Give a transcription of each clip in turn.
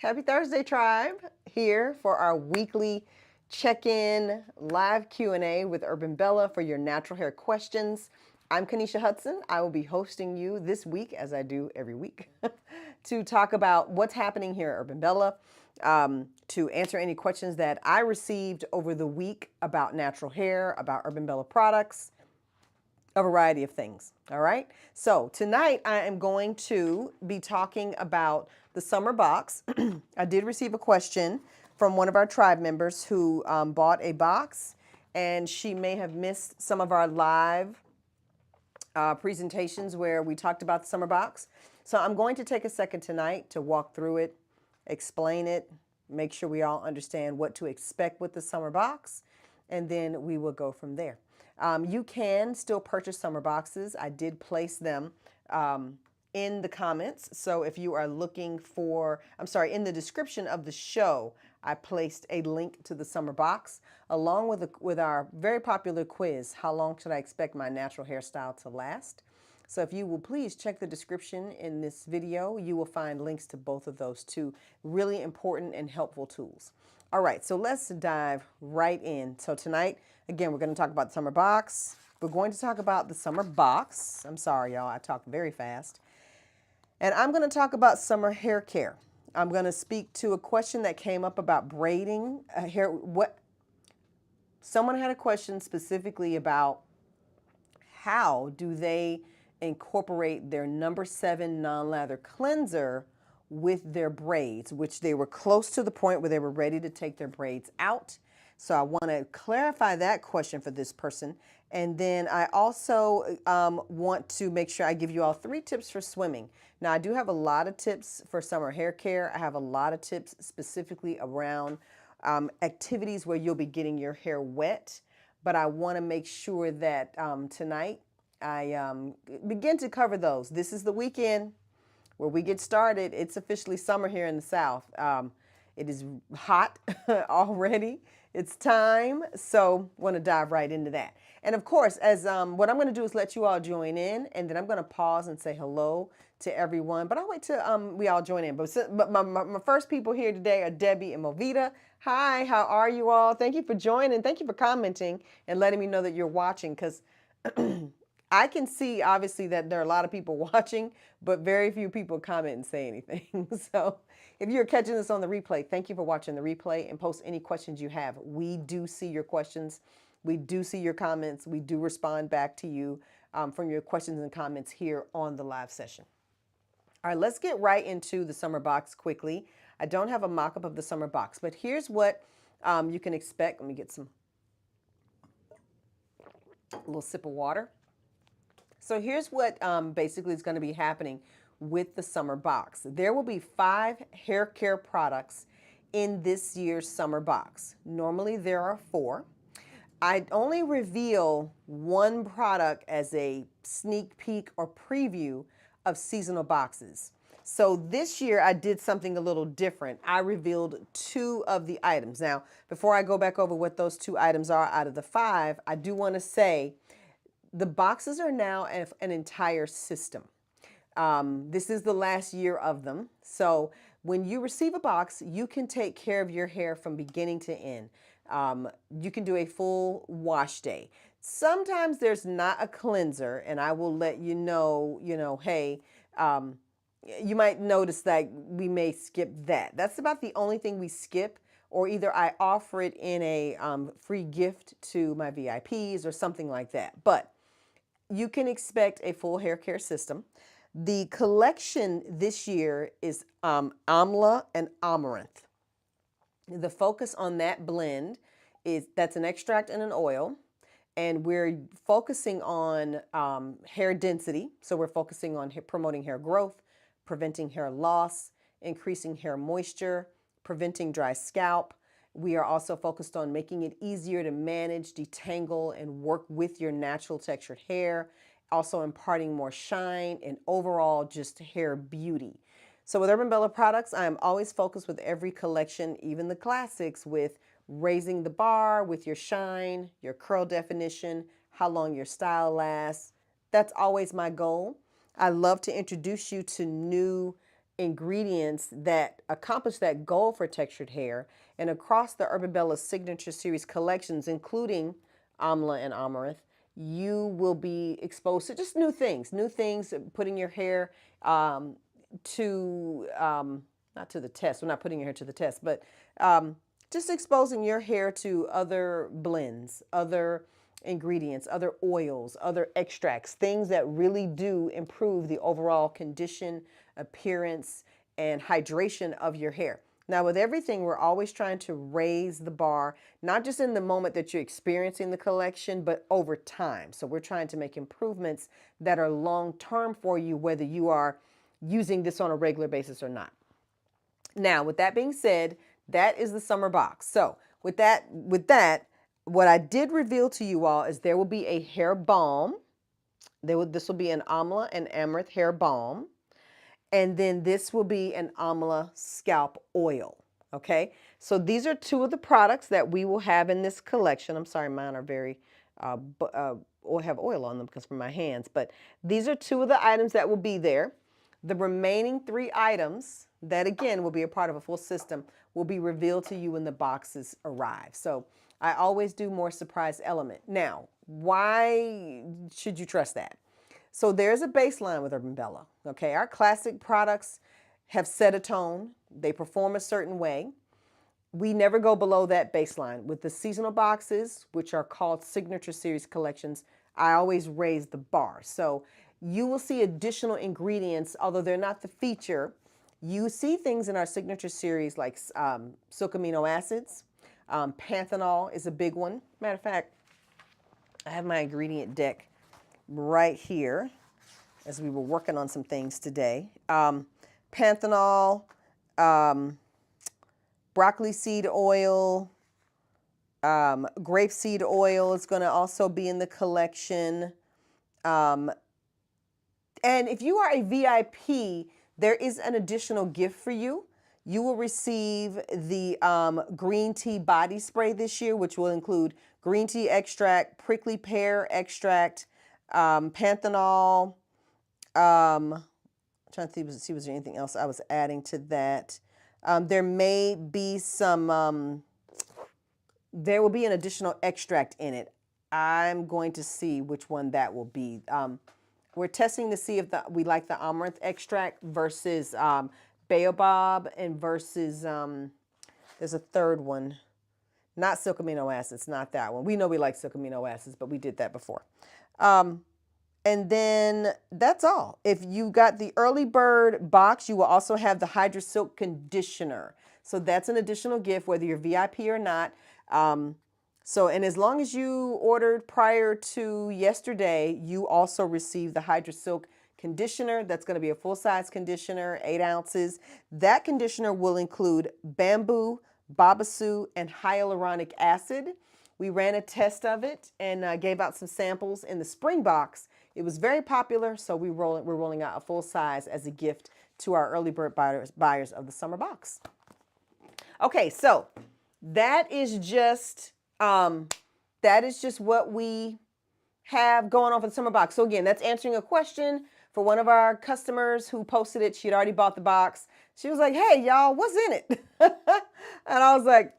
Happy Thursday, tribe. Here for our weekly check-in live Q&A with Urbanbella for your natural hair questions. I'm Kanisha Hudson. I will be hosting you this week, as I do every week, to talk about what's happening here at Urbanbella, to answer any questions that I received over the week about natural hair, about Urbanbella products, a variety of things. All right. So tonight I am going to be talking about the summer box. I did receive a question from one of our tribe members who bought a box, and she may have missed some of our live presentations where we talked about the summer box. So I'm going to take a second tonight to walk through it, explain it, make sure we all understand what to expect with the summer box, and then we will go from there. You can still purchase summer boxes. I did place them in the comments. So if you are looking for, in the description of the show, I placed a link to the summer box along with our very popular quiz, how long should I expect my natural hairstyle to last? So if you will please check the description in this video, you will find links to both of those two really important and helpful tools. All right, so let's dive right in. So tonight, again, we're going to talk about the summer box. We're going to talk about the summer box. I'm sorry, y'all, I talk very fast. And I'm going to talk about summer hair care. I'm going to speak to a question that came up about braiding hair. Someone had a question specifically about how do they incorporate their number 7 non-lather cleanser with their braids, which they were close to the point where they were ready to take their braids out. So I want to clarify that question for this person. And then I also want to make sure I give you all 3 tips for swimming. Now, I do have a lot of tips for summer hair care. I have a lot of tips specifically around activities where you'll be getting your hair wet. But I want to make sure that tonight I begin to cover those. This is the weekend where we get started. It's officially summer here in the South. It is hot already. It's time. So want to dive right into that. And of course, as what I'm going to do is let you all join in, and then I'm going to pause and say hello to everyone. But I'll wait till we all join in. But my first people here today are Debbie and Movita. Hi, how are you all? Thank you for joining. Thank you for commenting and letting me know that you're watching, because I can see, obviously, that there are a lot of people watching, but very few people comment and say anything. So if you're catching this on the replay, thank you for watching the replay, and post any questions you have. We do see your questions. We do see your comments. We do respond back to you from your questions and comments here on the live session. All right, let's get right into the summer box quickly. I don't have a mock-up of the summer box, but here's what you can expect. Let me get a little sip of water. So here's what basically is going to be happening with the summer box. There will be 5 hair care products in this year's summer box. Normally there are 4. I only reveal 1 product as a sneak peek or preview of seasonal boxes. So this year I did something a little different. I revealed 2 of the items. Now, before I go back over what those 2 items are out of the 5, I do want to say the boxes are now an entire system. This is the last year of them. So when you receive a box, you can take care of your hair from beginning to end. You can do a full wash day. Sometimes there's not a cleanser, and I will let you know, hey, you might notice that we may skip that. That's about the only thing we skip, or either I offer it in a free gift to my VIPs or something like that. But you can expect a full hair care system. The collection this year is Amla and Amaranth. The focus on that blend that's an extract and an oil. And we're focusing on hair density. So we're focusing on promoting hair growth, preventing hair loss, increasing hair moisture, preventing dry scalp. We are also focused on making it easier to manage, detangle, and work with your natural textured hair. Also imparting more shine and overall just hair beauty. So with Urbanbella products, I am always focused with every collection, even the classics, with raising the bar with your shine, your curl definition, how long your style lasts. That's always my goal. I love to introduce you to new ingredients that accomplish that goal for textured hair. And across the Urbanbella Signature Series collections, including Amla and Amaranth, you will be exposed to just new things, putting your hair to, not to the test, we're not putting your hair to the test, but just exposing your hair to other blends, other ingredients, other oils, other extracts, things that really do improve the overall condition, appearance, and hydration of your hair. Now, with everything, we're always trying to raise the bar, not just in the moment that you're experiencing the collection, but over time. So we're trying to make improvements that are long-term for you, whether you are using this on a regular basis or not. Now, with that being said, that is the summer box. So with that, what I did reveal to you all is there will be a hair balm. This will be an Amla and Amaranth hair balm. And then this will be an Amla scalp oil. Okay, so these are two of the products that we will have in this collection. I'm sorry, mine are very, or have oil on them because from my hands. But these are two of the items that will be there. The remaining 3 items that, again, will be a part of a full system will be revealed to you when the boxes arrive. So I always do more surprise element. Now, why should you trust that? So there's a baseline with Urbanbella. Okay, our classic products have set a tone. They perform a certain way. We never go below that baseline. With the seasonal boxes, which are called Signature Series collections, I always raise the bar. So you will see additional ingredients, although they're not the feature. You see things in our Signature Series like silk amino acids. Panthenol is a big one. Matter of fact, I have my ingredient deck right here as we were working on some things today. Panthenol, broccoli seed oil, grapeseed oil is going to also be in the collection. And if you are a VIP, there is an additional gift for you. You will receive the green tea body spray this year, which will include green tea extract, prickly pear extract, panthenol. Trying to see was there anything else I was adding to that. There may be some, there will be an additional extract in it. I'm going to see which one that will be. We're testing to see if we like the amaranth extract versus baobab and versus, there's a third one. Not silk amino acids, not that one. We know we like silk amino acids, but we did that before. And then that's all. If you got the early bird box, you will also have the Hydra Silk conditioner. So that's an additional gift, whether you're VIP or not. And as long as you ordered prior to yesterday, you also received the Hydra Silk conditioner. That's going to be a full-size conditioner, 8 ounces. That conditioner will include bamboo, babassu, and hyaluronic acid. We ran a test of it and gave out some samples in the spring box. It was very popular, so we're rolling out a full size as a gift to our early bird buyers of the summer box. Okay, so that is just what we have going on for the summer box. So again, that's answering a question for one of our customers who posted it. She'd already bought the box. She was like, "Hey, y'all, what's in it?" And I was like,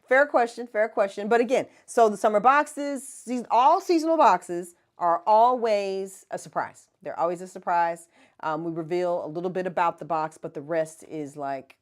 fair question, fair question. But again, so the summer boxes, all seasonal boxes are always a surprise. They're always a surprise. We reveal a little bit about the box, but the rest is like,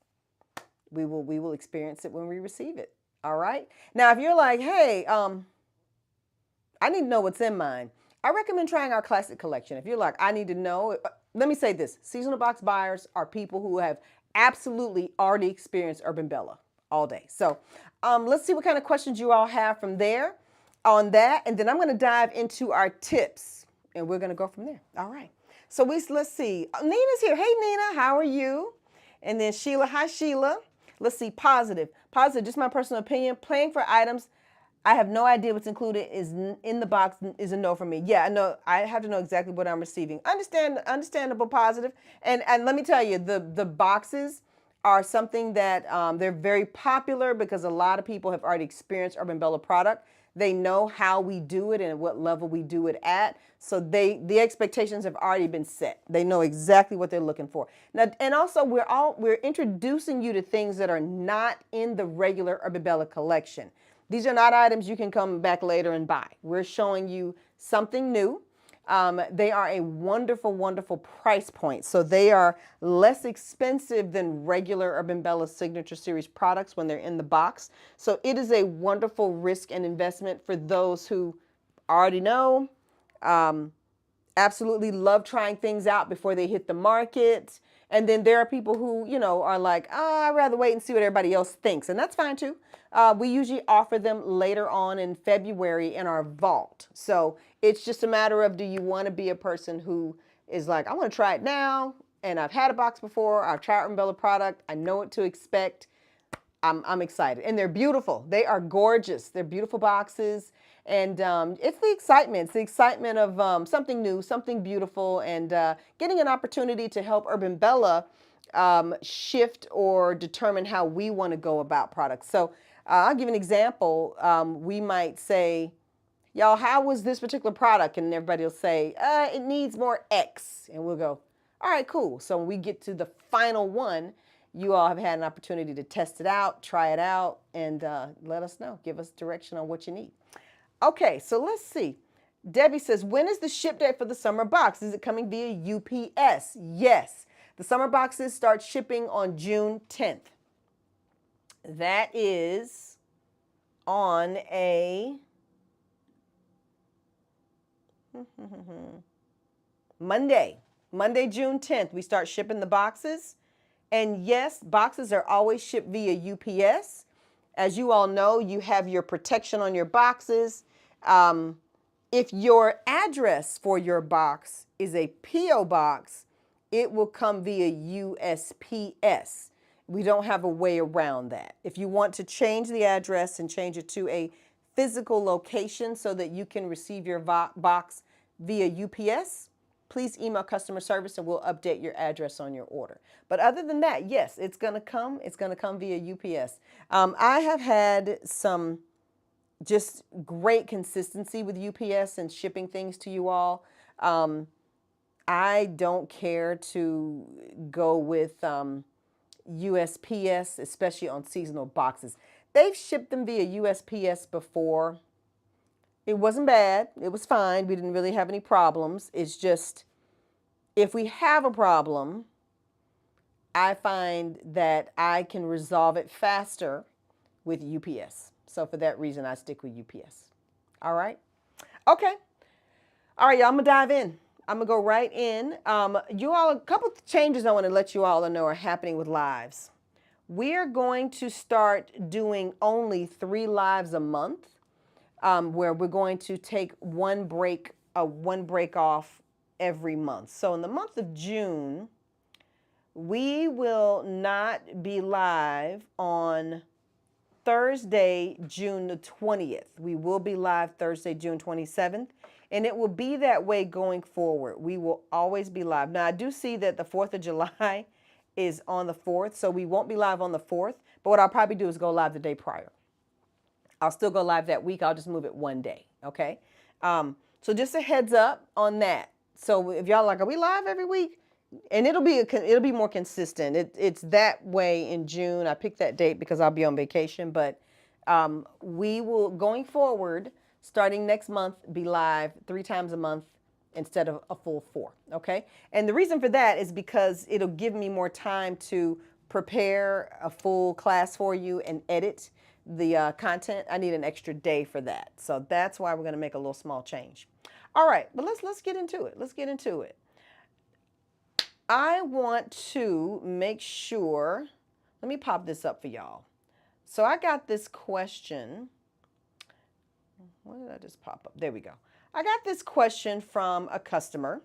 we will experience it when we receive it. All right. Now, if you're like, "Hey, I need to know what's in mine," I recommend trying our classic collection. If you're like, "I need to know," let me say this. Seasonal box buyers are people who have absolutely already experienced Urbanbella all day. So let's see what kind of questions you all have from there on that. And then I'm going to dive into our tips and we're going to go from there. All right. So let's see. Nina's here. Hey, Nina, how are you? And then Sheila. Hi, Sheila. Let's see. Positive. Positive. Just my personal opinion. Playing for items I have no idea what's included is in the box is a no for me. Yeah, I know. I have to know exactly what I'm receiving. Understandable, positive. And let me tell you, the boxes are something that they're very popular because a lot of people have already experienced Urbanbella product. They know how we do it and what level we do it at. So the expectations have already been set. They know exactly what they're looking for. Now, and also we're introducing you to things that are not in the regular Urbanbella collection. These are not items you can come back later and buy. We're showing you something new. They are a wonderful, wonderful price point. So they are less expensive than regular Urbanbella Signature Series products when they're in the box. So it is a wonderful risk and investment for those who already know, absolutely love trying things out before they hit the market. And then there are people who, are like, oh, I'd rather wait and see what everybody else thinks. And that's fine too. We usually offer them later on in February in our vault. So it's just a matter of, do you want to be a person who is like, I want to try it now. And I've had a box before. I've tried Urbanbella product. I know what to expect. I'm excited. And they're beautiful. They are gorgeous. They're beautiful boxes. And it's the excitement. It's the excitement of something new, something beautiful, and getting an opportunity to help Urbanbella shift or determine how we want to go about products. So I'll give an example. We might say, y'all, how was this particular product? And everybody will say, it needs more X. And we'll go, all right, cool. So when we get to the final one, you all have had an opportunity to test it out, try it out, and let us know. Give us direction on what you need. Okay, so let's see. Debbie says, when is the ship date for the summer box? Is it coming via UPS? Yes. The summer boxes start shipping on June 10th. That is on a Monday, June 10th. We start shipping the boxes. And yes, boxes are always shipped via UPS. As you all know, you have your protection on your boxes. If your address for your box is a P.O. box, it will come via USPS. We don't have a way around that. If you want to change the address and change it to a physical location so that you can receive your box via UPS, please email customer service and we'll update your address on your order. But other than that, yes, it's going to come. It's going to come via UPS. I have had some just great consistency with UPS and shipping things to you all. I don't care to go with USPS, especially on seasonal boxes. They've shipped them via USPS before. It wasn't bad. It was fine. We didn't really have any problems. It's just, if we have a problem, I find that I can resolve it faster with UPS. So for that reason, I stick with UPS. All right. Okay. All right, y'all, I'm going to dive in. I'm going to go right in. You all, a couple of changes I want to let you all know are happening with lives. We are going to start doing only 3 lives a month, where we're going to take one break off every month. So in the month of June, we will not be live on Thursday, June the 20th. We will be live Thursday, June 27th, and it will be that way going forward. We will always be live. Now, I do see that the 4th of July is on the 4th, so we won't be live on the 4th, but what I'll probably do is go live the day prior. I'll still go live that week. I'll just move it one day, okay? So just a heads up on that. So if y'all like, are we live every week? And it'll be more consistent. It's that way in June. I picked that date because I'll be on vacation, but we will, going forward, starting next month, be live 3 times a month instead of a full 4, okay? And the reason for that is because it'll give me more time to prepare a full class for you and edit the content. I need an extra day for that. So that's why we're going to make a little small change. All right, but let's get into it. Let's get into it. I want to make sure, let me pop this up for y'all. So I got this question. What did I just pop up? There we go. I got this question from a customer.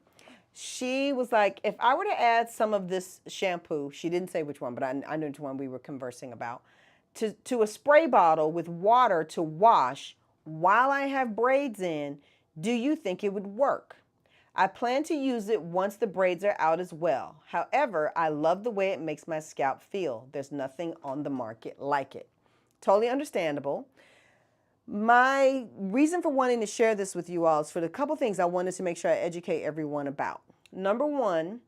She was like, if I were to add some of this shampoo, she didn't say which one, but I knew which one we were conversing about, to a spray bottle with water to wash while I have braids in, do you think it would work? I plan to use it once the braids are out as well. However, I love the way it makes my scalp feel. There's nothing on the market like it. Totally understandable. My reason for wanting to share this with you all is for the couple things I wanted to make sure I educate everyone about. Number one,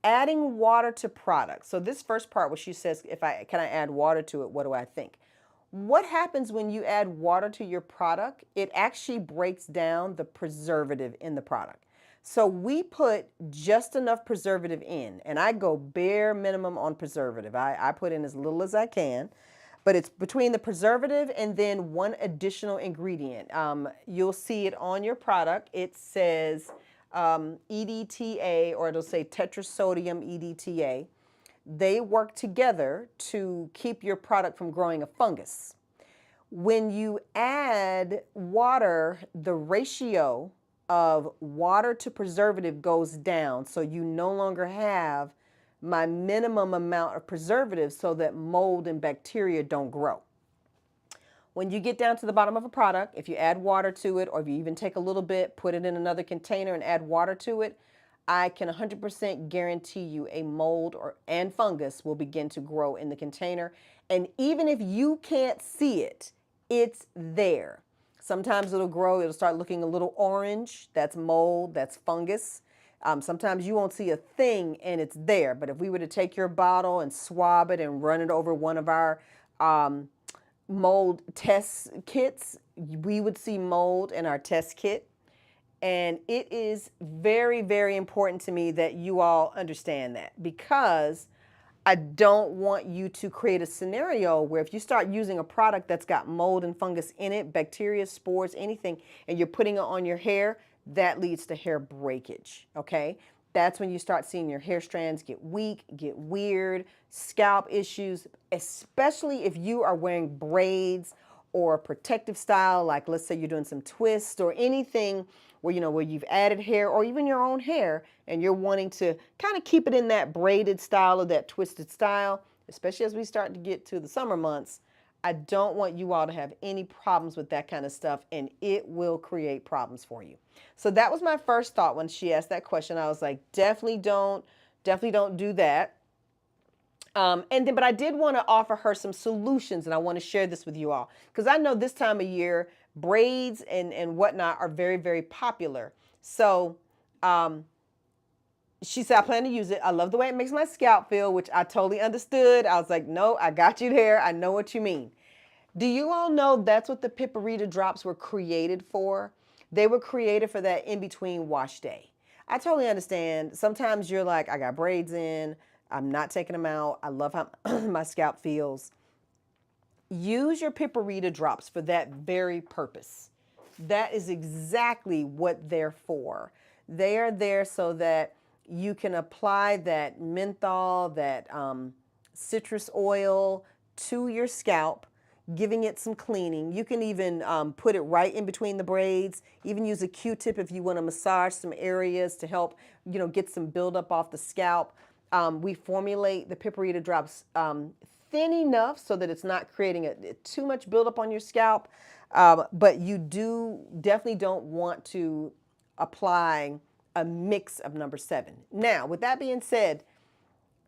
adding water to products. So this first part where she says, can I add water to it? What do I think? What happens when you add water to your product? It actually breaks down the preservative in the product. So we put just enough preservative in, and I go bare minimum on preservative. I put in as little as I can, but it's between the preservative and then one additional ingredient. You'll see it on your product. It says EDTA, or it'll say tetrasodium EDTA. They work together to keep your product from growing a fungus. When you add water, the ratio of water to preservative goes down, so you no longer have my minimum amount of preservative so that mold and bacteria don't grow. When you get down to the bottom of a product, if you add water to it, or if you even take a little bit, put it in another container and add water to it, I can 100% guarantee you a mold and fungus will begin to grow in the container. And even if you can't see it, it's there. Sometimes it'll grow, it'll start looking a little orange. That's mold, that's fungus. Sometimes you won't see a thing and it's there. But if we were to take your bottle and swab it and run it over one of our mold test kits, we would see mold in our test kit. And it is very, very important to me that you all understand that, because I don't want you to create a scenario where if you start using a product that's got mold and fungus in it, bacteria, spores, anything, and you're putting it on your hair, that leads to hair breakage, okay? That's when you start seeing your hair strands get weak, get weird, scalp issues, especially if you are wearing braids or protective style, like let's say you're doing some twists or anything where, where you've added hair or even your own hair and you're wanting to kind of keep it in that braided style or that twisted style, especially as we start to get to the summer months. I don't want you all to have any problems with that kind of stuff, and it will create problems for you. So that was my first thought when she asked that question. I was like, definitely don't do that. But I did want to offer her some solutions, and I want to share this with you all because I know this time of year braids and whatnot are very, very popular. So she said, I plan to use it. I love the way it makes my scalp feel, which I totally understood. I was like, no, I got you there. I know what you mean. Do you all know that's what the Piparita drops were created for? They were created for that in-between wash day. I totally understand. Sometimes you're like, I got braids in. I'm not taking them out. I love how my scalp feels. Use your Piparita drops for that very purpose. That is exactly what they're for. They are there so that you can apply that menthol, that citrus oil to your scalp, giving it some cleaning. You can even put it right in between the braids. Even use a Q-tip if you want to massage some areas to help, get some buildup off the scalp. We formulate the Piparita drops thin enough so that it's not creating too much buildup on your scalp. But you definitely don't want to apply a mix of number 7. Now, with that being said,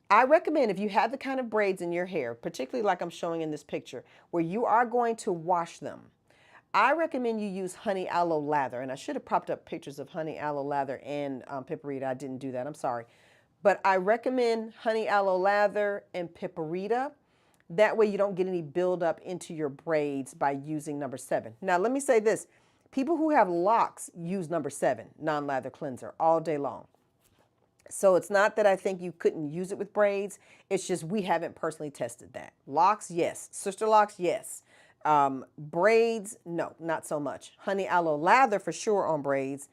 I recommend if you have the kind of braids in your hair, particularly like I'm showing in this picture, where you are going to wash them, I recommend you use honey aloe lather. And I should have propped up pictures of honey aloe lather and Piparita. I didn't do that. I'm sorry. But I recommend honey aloe lather and Piparita. That way you don't get any buildup into your braids by using number 7. Now, let me say this. People who have locks use number 7, non-lather cleanser, all day long. So it's not that I think you couldn't use it with braids. It's just we haven't personally tested that. Locks, yes. Sister locks, yes. Braids, no, not so much. Honey aloe lather for sure on braids.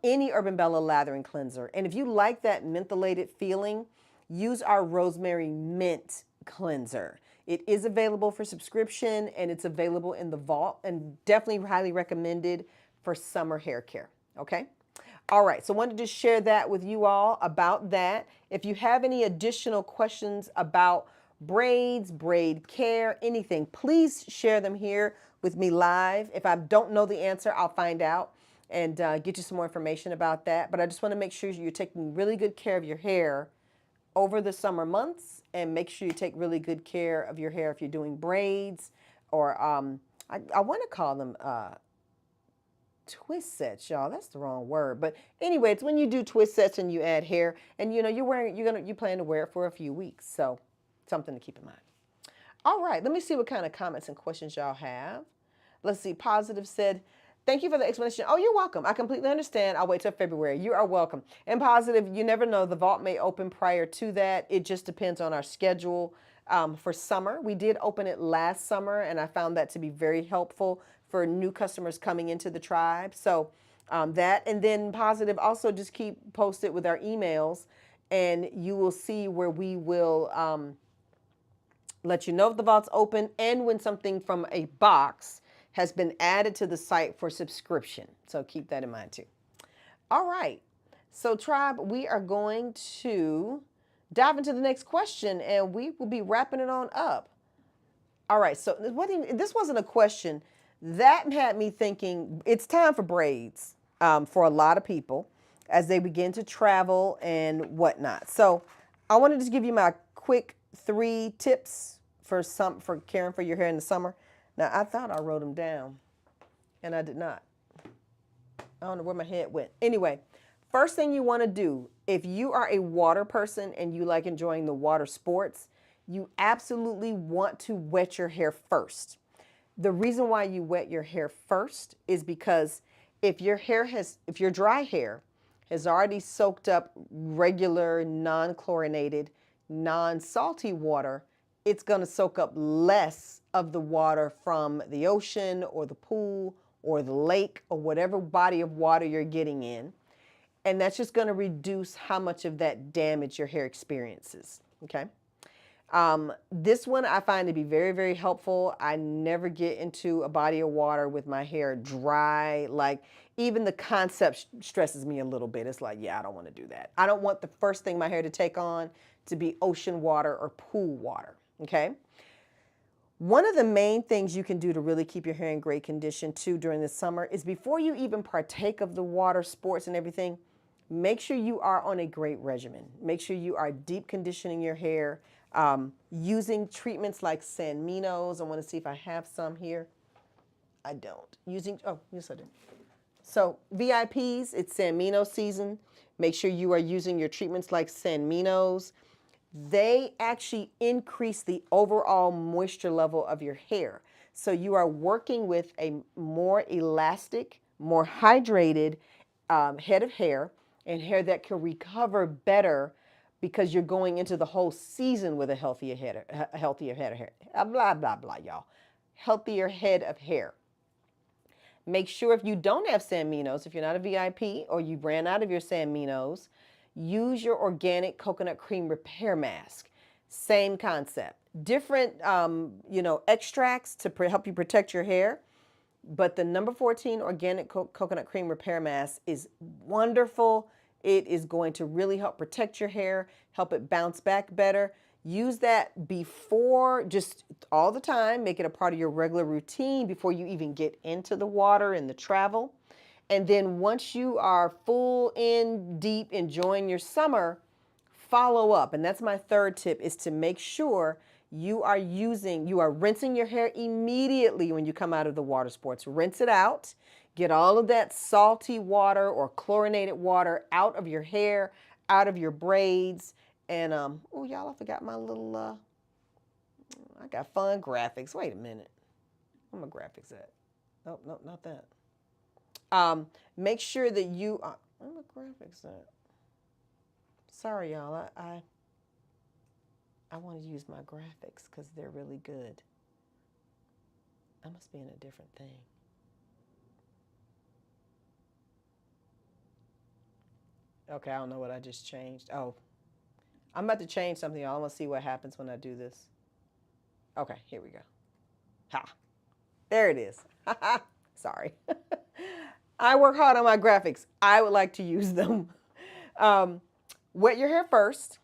Any Urbanbella lathering cleanser. And if you like that mentholated feeling, use our rosemary mint cleanser. It is available for subscription and it's available in the vault and definitely highly recommended for summer hair care. Okay. All right. So I wanted to share that with you all about that. If you have any additional questions about braids, braid care, anything, please share them here with me live. If I don't know the answer, I'll find out and get you some more information about that. But I just want to make sure you're taking really good care of your hair over the summer months, and make sure you take really good care of your hair if you're doing braids or I want to call them twist sets, y'all. That's the wrong word. But anyway, it's when you do twist sets and you add hair, and you know you plan to wear it for a few weeks. So something to keep in mind. All right, let me see what kind of comments and questions y'all have. Let's see. Positive said, thank you for the explanation. Oh, you're welcome. I completely understand. I'll wait till February. You are welcome. And Positive, you never know. The vault may open prior to that. It just depends on our schedule for summer. We did open it last summer, and I found that to be very helpful for new customers coming into the tribe. So that, and then Positive, also just keep posted with our emails, and you will see where we will let you know if the vault's open and when something from a box has been added to the site for subscription. So keep that in mind too. All right. So tribe, we are going to dive into the next question and we will be wrapping it on up. All right. So this wasn't a question. That had me thinking it's time for braids for a lot of people as they begin to travel and whatnot. So I want to just give you my quick 3 tips for caring for your hair in the summer. Now I thought I wrote them down and I did not. I don't know where my head went. Anyway, first thing you want to do, if you are a water person and you like enjoying the water sports, you absolutely want to wet your hair first. The reason why you wet your hair first is because if your dry hair has already soaked up regular, non-chlorinated, non-salty water, it's going to soak up less of the water from the ocean or the pool or the lake or whatever body of water you're getting in. And that's just going to reduce how much of that damage your hair experiences. Okay. This one I find to be very, very helpful. I never get into a body of water with my hair dry. Like even the concept stresses me a little bit. It's like, yeah, I don't want to do that. I don't want the first thing my hair to take on to be ocean water or pool water. Okay. One of the main things you can do to really keep your hair in great condition too during the summer is before you even partake of the water sports and everything, make sure you are on a great regimen. Make sure you are deep conditioning your hair, using treatments like San Minos. I want to see if I have some here. I don't. Oh, yes I do. So VIPs, it's San Mino season. Make sure you are using your treatments like San Minos. They actually increase the overall moisture level of your hair. So you are working with a more elastic, more hydrated head of hair and hair that can recover better because you're going into the whole season with a healthier head of hair. Blah, blah, blah, y'all. Healthier head of hair. Make sure if you don't have San Minos, if you're not a VIP or you ran out of your San Minos, use your organic coconut cream repair mask. Same concept. Different, extracts to help you protect your hair. But the number 14 organic coconut cream repair mask is wonderful. It is going to really help protect your hair, help it bounce back better. Use that before, just all the time. Make it a part of your regular routine before you even get into the water and the travel. And then once you are full in deep enjoying your summer, follow up. And that's my third tip, is to make sure you are rinsing your hair immediately when you come out of the water sports. Rinse it out. Get all of that salty water or chlorinated water out of your hair, out of your braids. And, oh, y'all, I forgot my little, I got fun graphics. Wait a minute. Where my graphics at? Oh, no, not that. Make sure that you are, where my graphics at? Sorry, y'all. I want to use my graphics because they're really good. I must be in a different thing. Okay, I don't know what I just changed. Oh, I'm about to change something, y'all. I want to see what happens when I do this. Okay, here we go. Ha. There it is. Sorry. I work hard on my graphics. I would like to use them. Wet your hair first.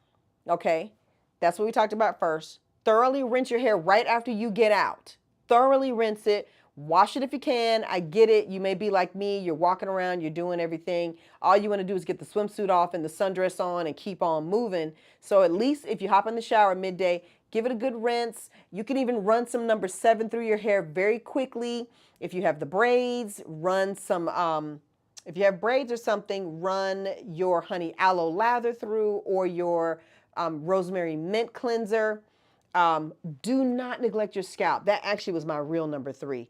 Okay, that's what we talked about first. Thoroughly rinse your hair right after you get out. Thoroughly rinse it Wash it if you can. I get it. You may be like me. You're walking around, you're doing everything. All you want to do is get the swimsuit off and the sundress on and keep on moving. So at least if you hop in the shower midday, give it a good rinse. You can even run some number 7 through your hair very quickly. If you have the braids, run some, if you have braids or something, run your honey aloe lather through, or your rosemary mint cleanser. Do not neglect your scalp. That actually was my real number 3.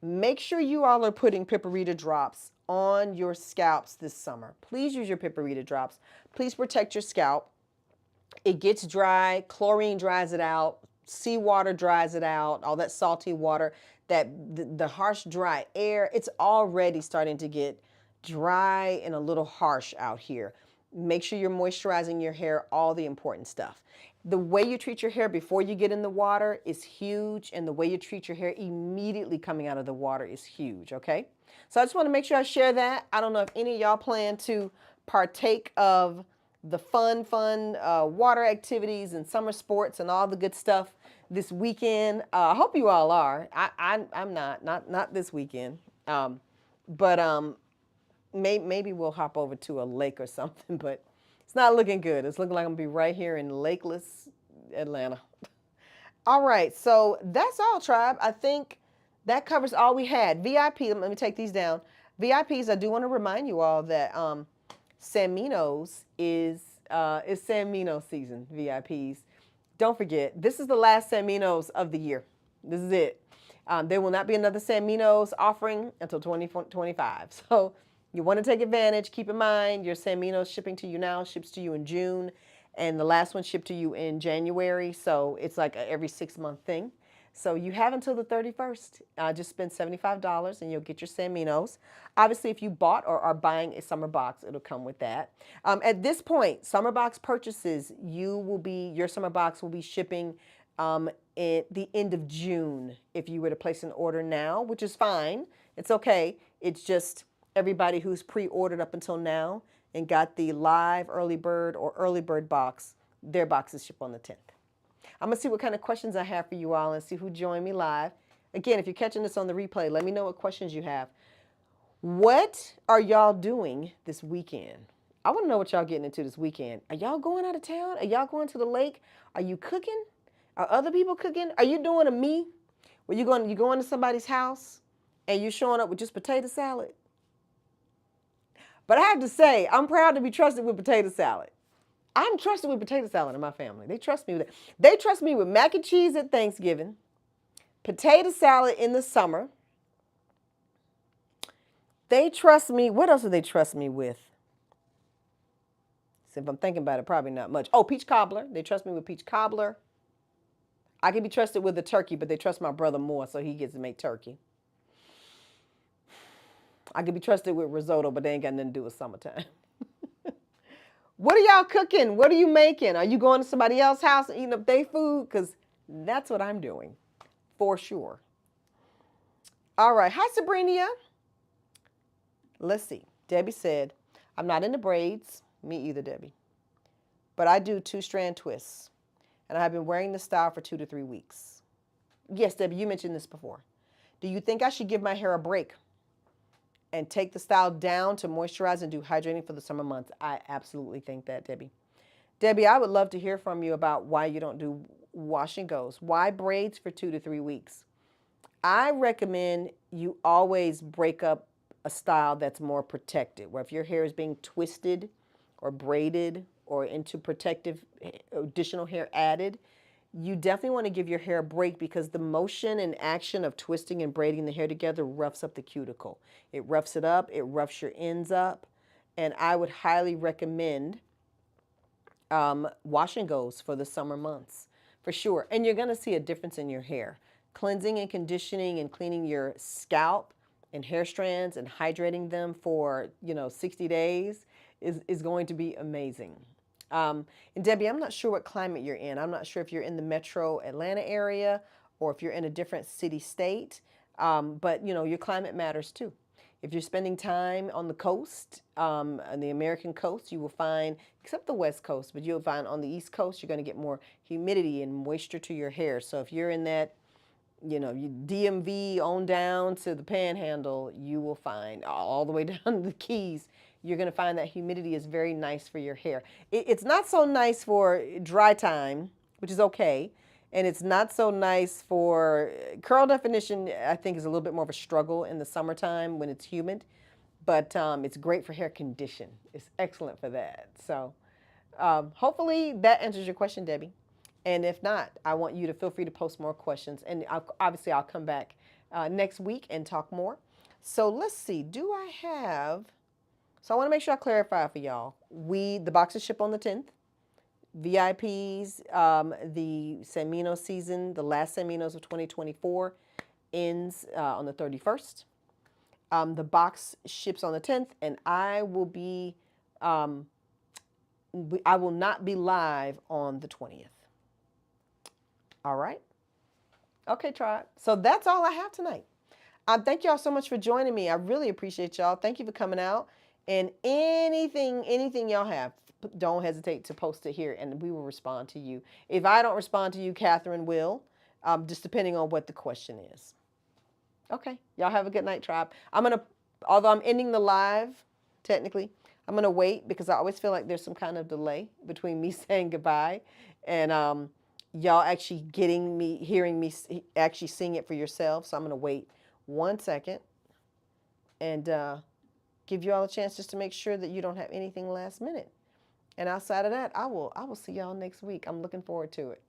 Make sure you all are putting Piparita drops on your scalps this summer. Please use your Piparita drops. Please protect your scalp. It gets dry. Chlorine dries it out. Seawater dries it out. All that salty water, that the harsh, dry air, it's already starting to get dry and a little harsh out here. Make sure you're moisturizing your hair, all the important stuff. The way you treat your hair before you get in the water is huge, and the way you treat your hair immediately coming out of the water is huge, okay? So I just want to make sure I share that. I don't know if any of y'all plan to partake of the fun water activities and summer sports and all the good stuff this weekend. I hope you all are. I'm not this weekend. But maybe we'll hop over to a lake or something, but it's not looking good. It's looking like I'm gonna be right here in lakeless Atlanta. All right, so that's all, tribe. I think that covers all we had. VIP, let me take these down. VIPs, I do want to remind you all that San Minos is San Minos season, VIPs. Don't forget, this is the last San Minos of the year. This is it. There will not be another San Minos offering until 2025. So you want to take advantage. Keep in mind, your San Minos shipping to you now ships to you in June, and the last one shipped to you in January. So it's like a every 6-month thing. So you have until the 31st. Just spend $75 and you'll get your San Minos. Obviously, if you bought or are buying a summer box, it'll come with that. At this point, summer box purchases, your summer box will be shipping at the end of June if you were to place an order now, which is fine. It's okay. It's just everybody who's pre-ordered up until now and got the live early bird or early bird box, their boxes ship on the 10th. I'm going to see what kind of questions I have for you all and see who joined me live. Again, if you're catching this on the replay, let me know what questions you have. What are y'all doing this weekend? I want to know what y'all getting into this weekend. Are y'all going out of town? Are y'all going to the lake? Are you cooking? Are other people cooking? Are you doing a me? Where you going to somebody's house and you showing up with just potato salad? But I have to say, I'm proud to be trusted with potato salad. I'm trusted with potato salad in my family. They trust me with it. They trust me with mac and cheese at Thanksgiving, potato salad in the summer. They trust me. What else do they trust me with? So if I'm thinking about it, probably not much. Oh, peach cobbler. They trust me with peach cobbler. I can be trusted with the turkey, but they trust my brother more, so he gets to make turkey. I can be trusted with risotto, but they ain't got nothing to do with summertime. What are y'all cooking? What are you making? Are you going to somebody else's house and eating up their food? Because that's what I'm doing, for sure. All right. Hi, Sabrina. Let's see. Debbie said, I'm not into braids. Me either, Debbie. But I do 2-strand twists. And I've been wearing this style for 2 to 3 weeks. Yes, Debbie, you mentioned this before. Do you think I should give my hair a break and take the style down to moisturize and do hydrating for the summer months? I absolutely think that, Debbie. Debbie, I would love to hear from you about why you don't do wash and goes. Why braids for 2 to 3 weeks? I recommend you always break up a style that's more protected, where if your hair is being twisted or braided or into protective additional hair added, you definitely want to give your hair a break, because the motion and action of twisting and braiding the hair together roughs up the cuticle. It roughs it up, it roughs your ends up, and I would highly recommend wash and goes for the summer months, for sure. And you're going to see a difference in your hair. Cleansing and conditioning and cleaning your scalp and hair strands and hydrating them for 60 days is going to be amazing. And Debbie, I'm not sure what climate you're in. I'm not sure if you're in the metro Atlanta area or if you're in a different city state. But your climate matters too. If you're spending time on the coast, on the American coast, you will find, except the West Coast, but you'll find on the East Coast, you're going to get more humidity and moisture to your hair. So if you're in that, you know, you DMV on down to the Panhandle, you will find all the way down to the Keys. You're going to find that humidity is very nice for your hair. It's not so nice for dry time, which is okay. And it's not so nice for curl definition, I think, is a little bit more of a struggle in the summertime when it's humid. But it's great for hair condition. It's excellent for that. So hopefully that answers your question, Debbie. And if not, I want you to feel free to post more questions. And obviously, I'll come back next week and talk more. So let's see. Do I have? So I want to make sure I clarify for y'all. The boxes ship on the 10th. VIPs, the Semino season, the last Seminos of 2024 ends on the 31st. The box ships on the 10th, and I will not be live on the 20th. All right. Okay, tribe. So that's all I have tonight. Thank y'all so much for joining me. I really appreciate y'all. Thank you for coming out. And anything y'all have, don't hesitate to post it here, and we will respond to you. If I don't respond to you, Catherine will, just depending on what the question is. Okay. Y'all have a good night, tribe. Although I'm ending the live, technically, I'm going to wait because I always feel like there's some kind of delay between me saying goodbye and y'all actually hearing me actually sing it for yourself. So I'm going to wait 1 second and give you all a chance just to make sure that you don't have anything last minute. And outside of that, I will see y'all next week. I'm looking forward to it.